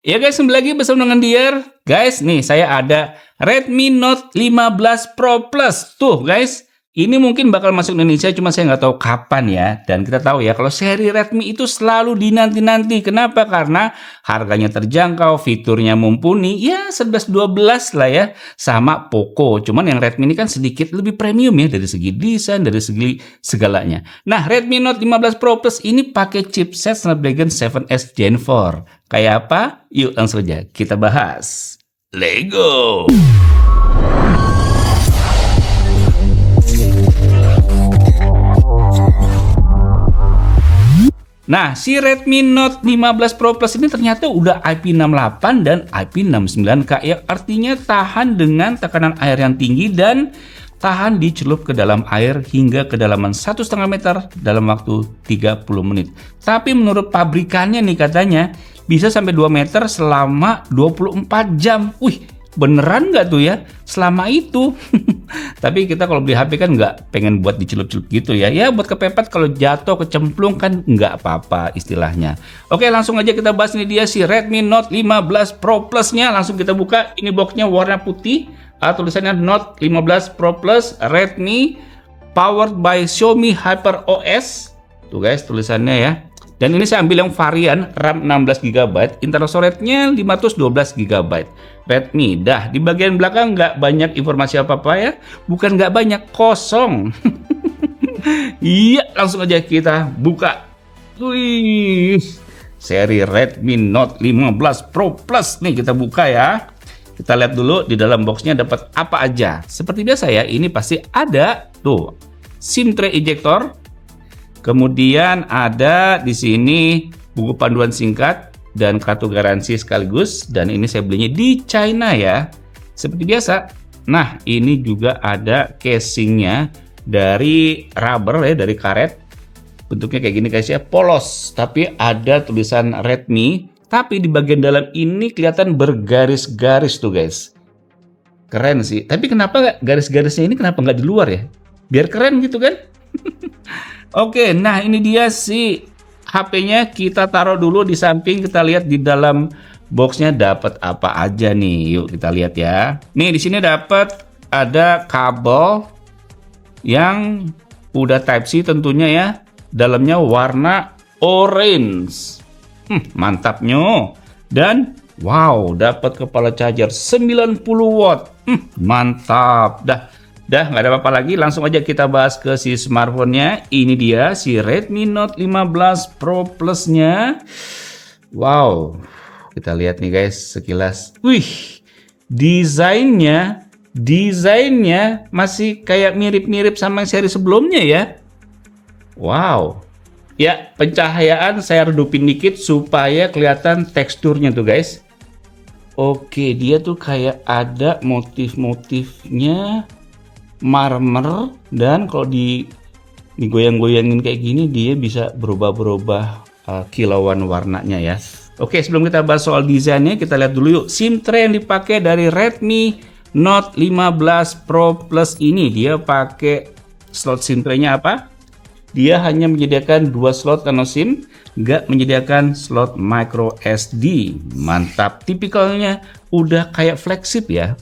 Ya guys, kembali lagi bersama dengan Dier. Guys, nih saya ada Redmi Note 15 Pro Plus. Tuh guys, ini mungkin bakal masuk Indonesia, cuma saya nggak tahu kapan ya. Dan kita tahu ya, kalau seri Redmi itu selalu dinanti-nanti. Kenapa? Karena harganya terjangkau, fiturnya mumpuni. Ya 11-12 lah ya, sama Poco. Cuman yang Redmi ini kan sedikit lebih premium ya, dari segi desain, dari segi segalanya. Nah, Redmi Note 15 Pro Plus ini pakai chipset Snapdragon 7S Gen 4. Kayak apa? Yuk langsung aja kita bahas. Lego. Nah, si Redmi Note 15 Pro Plus ini ternyata udah IP68 dan IP69K, yang artinya tahan dengan tekanan air yang tinggi dan tahan dicelup ke dalam air hingga kedalaman 1,5 meter dalam waktu 30 menit. Tapi menurut pabrikannya nih katanya bisa sampai 2 meter selama 24 jam. Wih, beneran nggak tuh ya selama itu? Tapi kita kalau beli HP kan nggak pengen buat dicelup-celup gitu ya. Ya buat kepepet, kalau jatuh kecemplung kan nggak apa-apa istilahnya. Oke, langsung aja kita bahas. Ini dia si Redmi Note 15 Pro Plus-nya. Langsung kita buka. Ini boxnya warna putih. Tulisannya Note 15 Pro Plus Redmi powered by Xiaomi Hyper OS. Tuh guys tulisannya ya. Dan ini saya ambil yang varian RAM 16GB, internal storage-nya 512 GB. Redmi. Dah, di bagian belakang nggak banyak informasi apa-apa ya. Bukan nggak banyak, kosong. Iya, langsung aja kita buka. Wih, seri Redmi Note 15 Pro Plus nih kita buka ya. Kita lihat dulu di dalam boxnya dapat apa aja. Seperti biasa ya, ini pasti ada tuh SIM tray ejector. Kemudian ada di sini buku panduan singkat dan kartu garansi sekaligus. Dan ini saya belinya di China ya, seperti biasa. Nah, ini juga ada casingnya dari rubber ya, dari karet. Bentuknya kayak gini guys ya, polos. Tapi ada tulisan Redmi. Tapi di bagian dalam ini kelihatan bergaris-garis tuh guys. Keren sih. Tapi kenapa nggak garis-garisnya ini kenapa nggak di luar ya? Biar keren gitu kan? Oke, nah ini dia si HP-nya. Kita taruh dulu di samping. Kita lihat di dalam boxnya dapat apa aja nih. Yuk kita lihat ya. Nih di sini dapat ada kabel yang udah Type C tentunya ya. Dalamnya warna orange. Mantapnya. Dan wow, dapat kepala charger 90 watt. Mantap. Dah nggak ada apa-apa lagi, langsung aja kita bahas ke si smartphone-nya. Ini dia si Redmi Note 15 Pro Plus-nya. Wow, kita lihat nih guys sekilas. Wih, desainnya masih kayak mirip-mirip sama yang seri sebelumnya ya. Wow. Ya, pencahayaan saya redupin dikit supaya kelihatan teksturnya tuh guys. Oke, dia tuh kayak ada motif-motifnya marmer, dan kalau digoyang-goyangin kayak gini dia bisa berubah-berubah kilauan warnanya ya. Oke, sebelum kita bahas soal desainnya, kita lihat dulu yuk SIM tray yang dipakai dari Redmi Note 15 Pro Plus ini. Dia pakai slot SIM tray-nya apa? Dia hanya menyediakan 2 slot nano SIM, nggak menyediakan slot micro SD. Mantap, tipikalnya udah kayak flagship ya.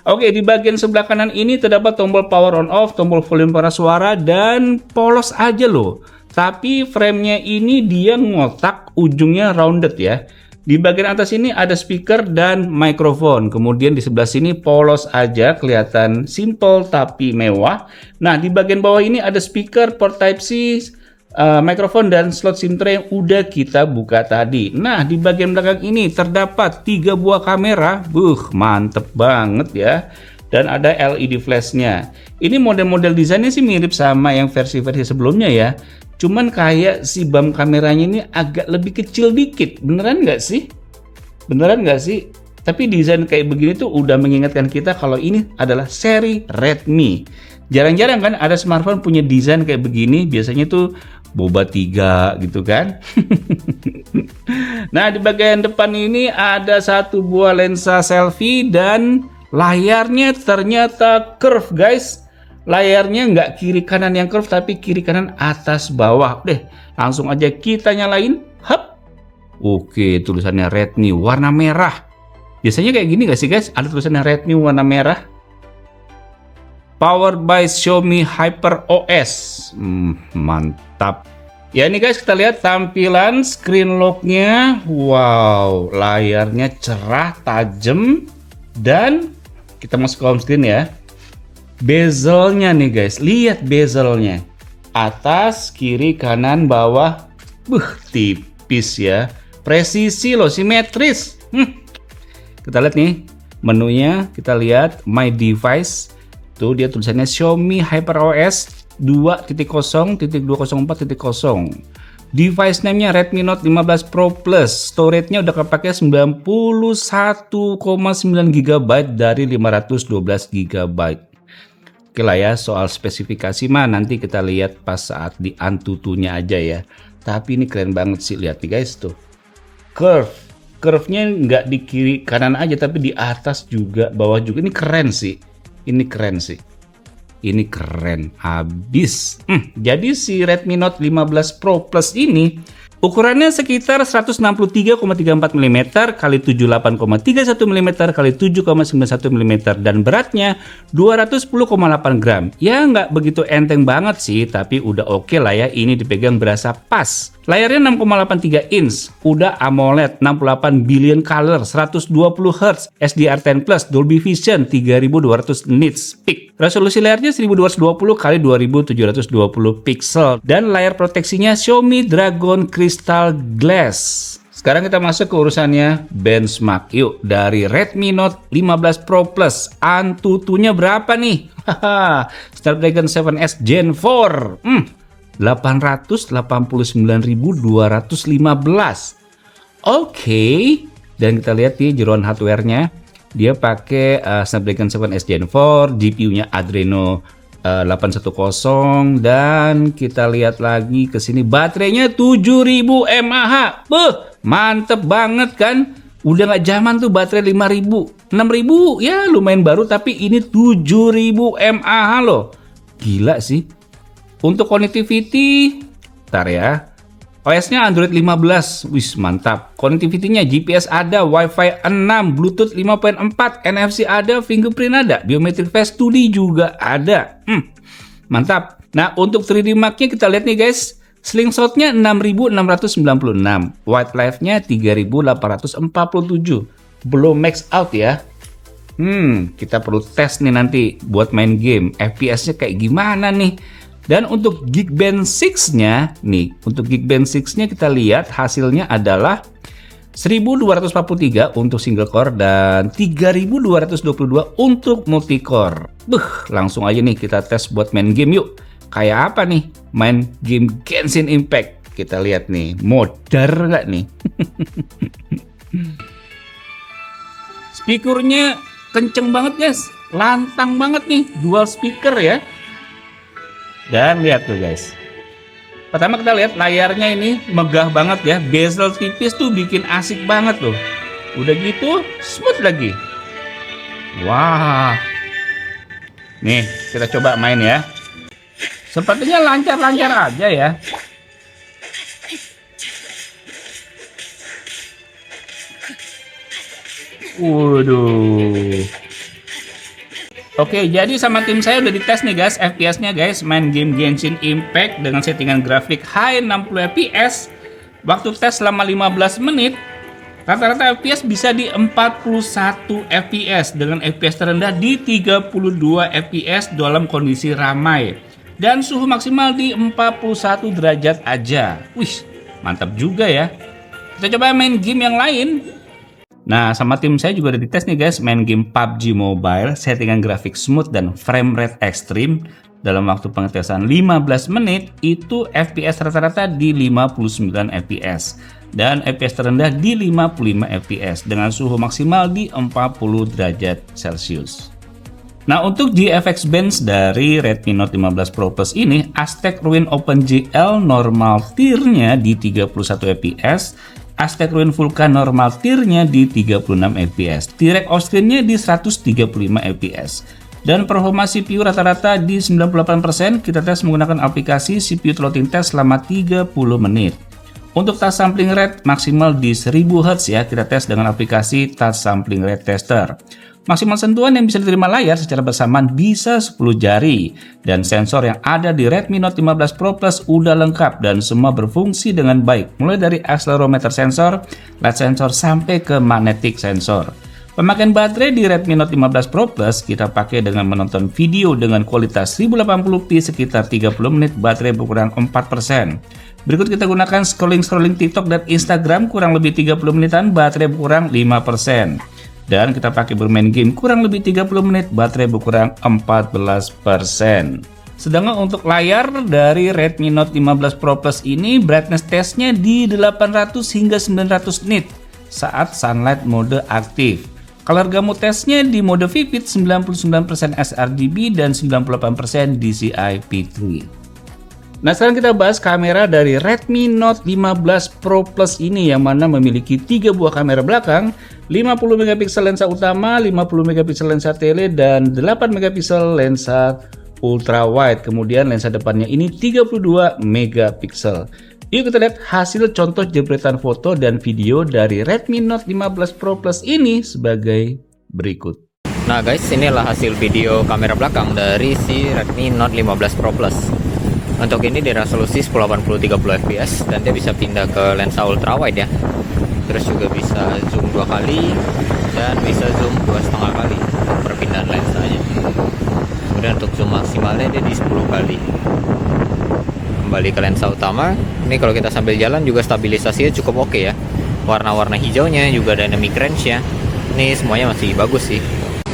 Oke, di bagian sebelah kanan ini terdapat tombol power on off, tombol volume para suara, dan polos aja loh. Tapi framenya ini dia ngotak, ujungnya rounded ya. Di bagian atas ini ada speaker dan mikrofon. Kemudian di sebelah sini polos aja, kelihatan simple tapi mewah. Nah, di bagian bawah ini ada speaker, port Type C, mikrofon, dan slot SIM tray yang udah kita buka tadi. Nah, di bagian belakang ini terdapat 3 buah kamera. Mantep banget ya. Dan ada LED flashnya. Ini model-model desainnya sih mirip sama yang versi-versi sebelumnya ya. Cuman kayak si bump kameranya ini agak lebih kecil dikit. Beneran nggak sih? Beneran nggak sih? Tapi desain kayak begini tuh udah mengingatkan kita kalau ini adalah seri Redmi. Jarang-jarang kan ada smartphone punya desain kayak begini. Biasanya tuh Boba 3 gitu kan. Nah, di bagian depan ini ada 1 buah lensa selfie dan layarnya ternyata curve guys. Layarnya nggak kiri kanan yang curve, tapi kiri kanan atas bawah. Deh, langsung aja kita nyalain. Hup. Oke, tulisannya Redmi warna merah. Biasanya kayak gini gak sih guys? Ada tulisannya Redmi warna merah. Powered by Xiaomi HyperOS. Mantap. Ya ini guys, kita lihat tampilan screen lock-nya. Wow, layarnya cerah, tajam, dan kita masuk ke home screen ya. Bezelnya nih guys, lihat bezelnya. Atas, kiri, kanan, bawah. Tipis ya. Presisi loh, simetris. Kita lihat nih menunya, kita lihat My Device. Tuh dia tulisannya Xiaomi HyperOS 2.0.204.0. Device name-nya Redmi Note 15 Pro Plus. Storage-nya udah kepake 91,9 GB dari 512 GB. Oke lah ya, soal spesifikasi mah nanti kita lihat pas saat di Antutunya aja ya. Tapi ini keren banget sih, lihat nih guys tuh. Curve-nya nggak di kiri kanan aja, tapi di atas juga, bawah juga. Ini keren sih. Ini keren sih. Ini keren habis. Jadi si Redmi Note 15 Pro Plus ini ukurannya sekitar 163,34 mm kali 78,31 mm kali 7,91 mm dan beratnya 210,8 gram. Ya nggak begitu enteng banget sih, tapi udah oke lah ya, ini dipegang berasa pas. Layarnya 6,83 inch, udah AMOLED 68 billion color, 120 Hz, SDR10+, Dolby Vision, 3200 nits peak. Resolusi layarnya 1220 x 2720 pixel dan layar proteksinya Xiaomi Dragon Crystal Glass. Sekarang kita masuk ke urusannya benchmark. Yuk, dari Redmi Note 15 Pro Plus, Antutunya berapa nih? Snapdragon 7S Gen 4. 889.215. Oke. Dan kita lihat di jeroan hardware-nya. Dia pakai Snapdragon 7S Gen 4, GPU-nya Adreno 810, dan kita lihat lagi ke sini baterainya 7000 mAh. Mantep banget kan? Udah nggak zaman tuh baterai 5000, 6000 ya lumayan baru, tapi ini 7000 mAh loh. Gila sih. Untuk connectivity, ntar ya. OS-nya Android 15, wis mantap. Connectivity-nya GPS ada, Wi-Fi 6, Bluetooth 5.4, NFC ada, fingerprint ada, biometric face 2D juga ada. Mantap. Nah, untuk 3D Mark-nya kita lihat nih guys. Slingshot-nya 6696, wildlife-nya 3847. Belum max out ya. Kita perlu tes nih nanti buat main game. FPS-nya kayak gimana nih? Dan untuk Geekbench 6-nya nih, untuk Geekbench 6-nya kita lihat hasilnya adalah 1243 untuk single core dan 3222 untuk multicore. Langsung aja nih kita tes buat main game yuk. Kayak apa nih main game Genshin Impact? Kita lihat nih, modar nggak nih? Speakernya kenceng banget guys, lantang banget nih, dual speaker ya. Dan lihat tuh guys. Pertama kita lihat layarnya ini megah banget ya, bezel tipis tuh bikin asik banget tuh. Udah gitu smooth lagi. Wah. Nih kita coba main ya. Sepertinya lancar-lancar aja ya. Waduh. Oke, jadi sama tim saya udah dites nih guys, FPS-nya guys, main game Genshin Impact dengan settingan grafik high 60 fps. Waktu tes selama 15 menit, rata-rata FPS bisa di 41 fps dengan FPS terendah di 32 fps dalam kondisi ramai. Dan suhu maksimal di 41 derajat aja. Wih, mantap juga ya. Kita coba main game yang lain. Nah, sama tim saya juga udah dites nih guys, main game PUBG Mobile, settingan grafik smooth dan frame rate ekstrim. Dalam waktu pengetesan 15 menit, itu FPS rata-rata di 59 fps. Dan FPS terendah di 55 fps dengan suhu maksimal di 40 derajat Celcius. Nah, untuk GFX Bench dari Redmi Note 15 Pro Plus ini, Aztec Ruin OpenGL normal tier-nya di 31 fps, Aztec Ruin Vulkan normal tier-nya di 36 fps, T-Rex Austin-nya di 135 fps, dan performa CPU rata-rata di 98%. Kita tes menggunakan aplikasi CPU Floating Test selama 30 menit. Untuk touch sampling rate maksimal di 1000 Hz ya, kita tes dengan aplikasi touch sampling rate tester. Maksimal sentuhan yang bisa diterima layar secara bersamaan bisa 10 jari. Dan sensor yang ada di Redmi Note 15 Pro Plus udah lengkap dan semua berfungsi dengan baik. Mulai dari accelerometer sensor, light sensor, sampai ke magnetic sensor. Pemakaian baterai di Redmi Note 15 Pro Plus kita pakai dengan menonton video dengan kualitas 1080p sekitar 30 menit, baterai berkurang 4%. Berikut kita gunakan scrolling TikTok dan Instagram kurang lebih 30 menitan, baterai berkurang 5%. Dan kita pakai bermain game kurang lebih 30 menit, baterai berkurang 14%. Sedangkan untuk layar dari Redmi Note 15 Pro Plus ini brightness testnya di 800 hingga 900 nit saat sunlight mode aktif. Color gamut testnya di mode vivid 99% sRGB dan 98% DCI P3. Nah, sekarang kita bahas kamera dari Redmi Note 15 Pro Plus ini yang mana memiliki 3 buah kamera belakang, 50 megapiksel lensa utama, 50 megapiksel lensa tele, dan 8 megapiksel lensa ultra wide. Kemudian lensa depannya ini 32 megapiksel. Yuk kita lihat hasil contoh jepretan foto dan video dari Redmi Note 15 Pro Plus ini sebagai berikut. Nah guys, inilah hasil video kamera belakang dari si Redmi Note 15 Pro Plus. Untuk ini di resolusi 1080 30 fps dan dia bisa pindah ke lensa ultra wide ya. Terus juga bisa zoom 2 kali dan bisa zoom 2,5 kali untuk perpindahan lensanya. Kemudian untuk zoom maksimalnya dia di 10 kali. Kembali ke lensa utama. Ini kalau kita sambil jalan juga stabilisasinya cukup oke ya. Warna-warna hijaunya juga dynamic range ya. Ini semuanya masih bagus sih.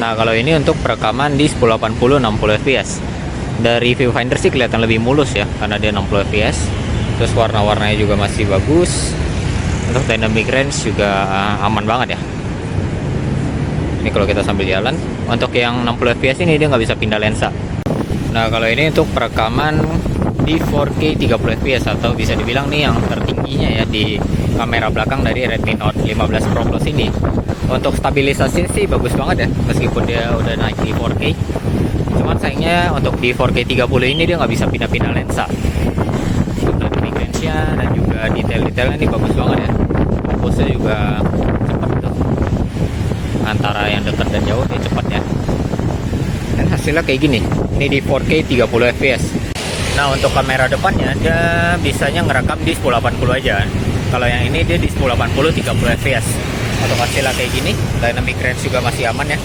Nah kalau ini untuk perekaman di 1080 60 fps. Dari viewfinder sih kelihatan lebih mulus ya karena dia 60 fps. Terus warna-warnanya juga masih bagus. Untuk dynamic range juga aman banget ya. Ini kalau kita sambil jalan. Untuk yang 60 fps ini dia nggak bisa pindah lensa. Nah kalau ini untuk perekaman di 4K 30 fps atau bisa dibilang nih yang tertingginya ya di kamera belakang dari Redmi Note 15 Pro Plus ini. Untuk stabilisasi sih bagus banget ya meskipun dia udah naik di 4K. Cuman sayangnya untuk di 4K 30 ini dia nggak bisa pindah-pindah lensa. Untuk dynamic range-nya dan juga detail-detailnya ini bagus banget ya. Fokusnya juga cepat tuh. Antara yang dekat dan jauh ini cepat ya. Dan hasilnya kayak gini. Ini di 4K 30 fps. Nah untuk kamera depannya dia bisanya ngerekam di 1080 aja. Kalau yang ini dia di 1080 30 fps. Untuk hasilnya kayak gini, dynamic range juga masih aman ya.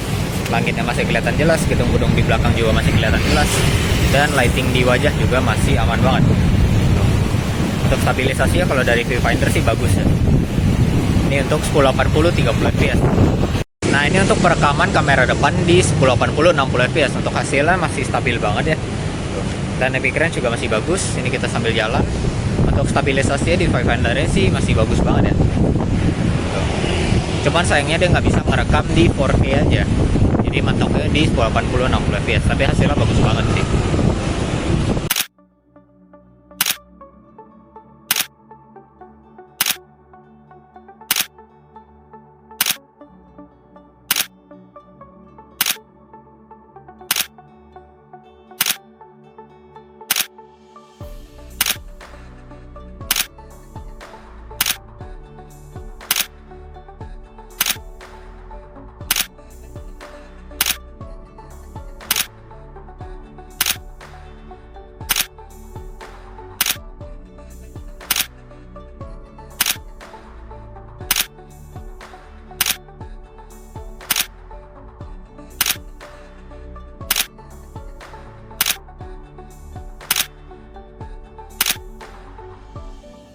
Langitnya masih kelihatan jelas, gedung-gedung di belakang juga masih kelihatan jelas, dan lighting di wajah juga masih aman banget. Untuk stabilisasinya kalau dari viewfinder sih bagus ya. Ini untuk 1080 30 fps. Nah ini untuk perekaman kamera depan di 1080 60 fps. Untuk hasilnya masih stabil banget ya. Dynamic range juga masih bagus. Ini kita sambil jalan. Untuk stabilisasinya di viewfindernya sih masih bagus banget ya. Cuman sayangnya dia nggak bisa merekam di 4K aja. Jadi mantoknya di 1080 60 fps. Tapi hasilnya bagus banget sih.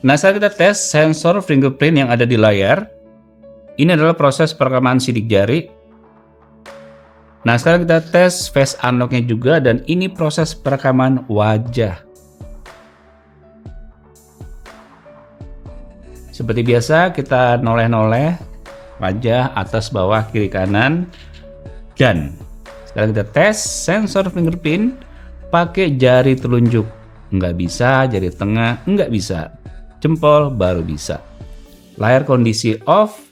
Nah, saat kita tes sensor fingerprint yang ada di layar, ini adalah proses perekaman sidik jari. Nah, sekarang kita tes face unlock-nya juga, dan ini proses perekaman wajah. Seperti biasa, kita noleh-noleh wajah atas, bawah, kiri, kanan. Dan sekarang kita tes sensor fingerprint pakai jari telunjuk. Nggak bisa, jari tengah nggak bisa. Jempol baru bisa. Layar kondisi off,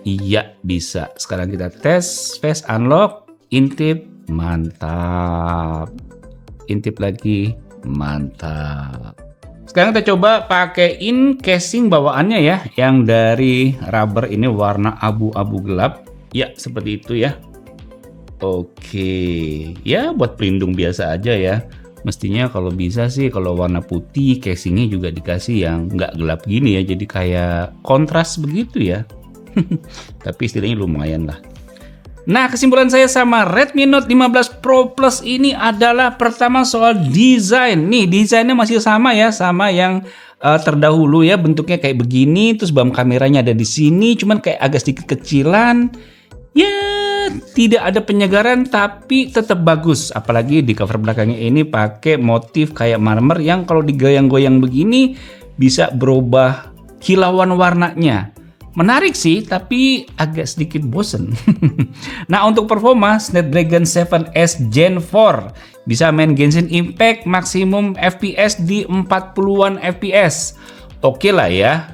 iya bisa. Sekarang kita tes face unlock, intip, mantap. Intip lagi, mantap. Sekarang kita coba pakein casing bawaannya ya, yang dari rubber ini warna abu-abu gelap. Ya, seperti itu ya. Oke, ya buat pelindung biasa aja ya. Mestinya kalau bisa sih kalau warna putih casingnya juga dikasih yang nggak gelap gini ya, jadi kayak kontras begitu ya. Tapi istilahnya lumayan lah. Nah, kesimpulan saya sama Redmi Note 15 Pro Plus ini adalah pertama soal desain. Nih, desainnya masih sama ya, sama yang terdahulu ya, bentuknya kayak begini, terus bam kameranya ada di sini, cuman kayak agak sedikit kecilan. Ya, tidak ada penyegaran tapi tetap bagus. Apalagi di cover belakangnya ini pakai motif kayak marmer yang kalau digoyang-goyang begini bisa berubah kilauan warnanya. Menarik sih, tapi agak sedikit bosen. Nah, untuk performa Snapdragon 7S Gen 4 bisa main Genshin Impact maksimum FPS di 40-an FPS. Oke lah ya.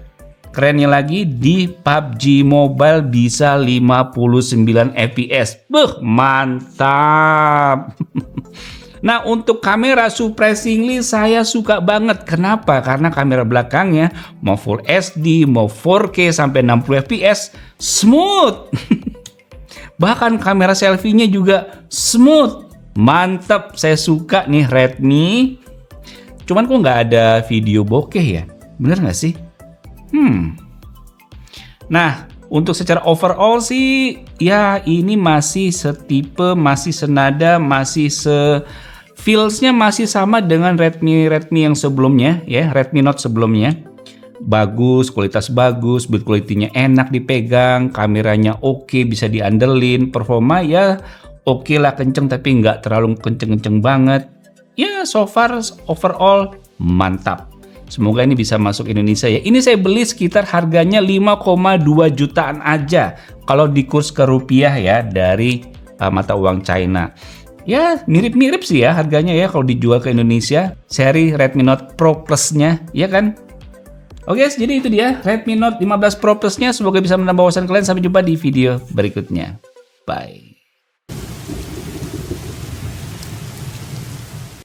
Kerennya lagi di PUBG Mobile bisa 59 FPS. Mantap. Nah, untuk kamera surprisingly saya suka banget. Kenapa? Karena kamera belakangnya mau Full HD, mau 4K sampai 60 fps smooth. Bahkan kamera selfie-nya juga smooth. Mantap, saya suka nih Redmi. Cuman kok nggak ada video bokeh ya? Bener nggak sih? Nah, untuk secara overall sih ya ini masih setipe, masih senada, masih feels-nya masih sama dengan Redmi yang sebelumnya ya, Redmi Note sebelumnya. Bagus, kualitas bagus, build quality-nya enak dipegang, kameranya oke, bisa diandelin, performa ya oke lah, kenceng tapi nggak terlalu kenceng-kenceng banget. Ya, so far overall mantap. Semoga ini bisa masuk Indonesia ya. Ini saya beli sekitar harganya 5,2 jutaan aja kalau di kurs ke rupiah ya dari mata uang China. Ya, mirip-mirip sih ya harganya ya kalau dijual ke Indonesia. Seri Redmi Note Pro Plus-nya, ya kan? Oke, jadi itu dia Redmi Note 15 Pro Plus-nya. Semoga bisa menambah wawasan kalian. Sampai jumpa di video berikutnya. Bye.